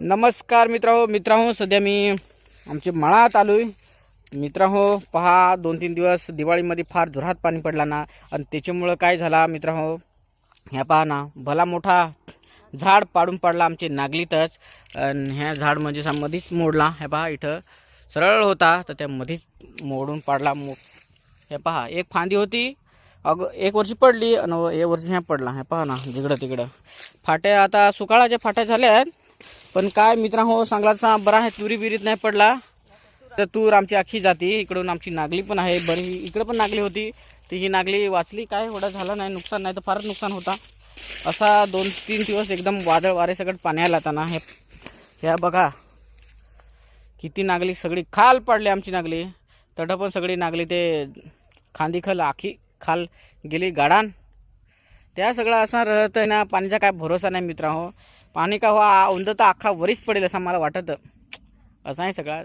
नमस्कार मित्रांनो सध्या मी आमच्या मळात आलोय मित्रांनो। पहा 2-3 दिवस दिवाळीमध्ये फार जोरात पाणी पडला ना, आणि त्याच्यामुळे काय झाला मित्रांनो, ह्या पहा ना भला मोठा झाड पाडून पडला आमचे नागलीतच। आणि ह्या झाड म्हणजे मध्येच मोडला। हे पहा इथं सरळ होता तर त्या मध्येच मोडून पडला। हे पहा एक फांदी होती एक वर्षी पडली आणि एक वर्षी ह्या पडला। हे पहा ना जिकडं तिकडं फाट्या आता सुकाळाच्या फाट्या झाल्या आहेत। पण काय मित्रांनो चांगलाचा बरा आहे, तुरी बिरीत नाही पडला तर तूर आमची अख्खी जाती। इकडून आमची नागली पण आहे बरी, इकडे पण नागली होती ती ही नागली वाचली, काय एवढं झालं नाही, नुकसान नाही तर फारच नुकसान होता। असा 2-3 दिवस एकदम वादळ वारे सगळं पाण्याला आला ना। हे बघा किती नागली सगळी खाल पडली आमची नागली, तड पण सगळी नागली ते खांदी खल आखी खाल गेली गाडान। त्या सगळं असं राहत आहे ना, पाण्याचा काय भरोसा नाही मित्रांनो। पाणी का हो उंद तर अख्खा वरीच पडेल असं मला वाटतं, असं आहे सगळं।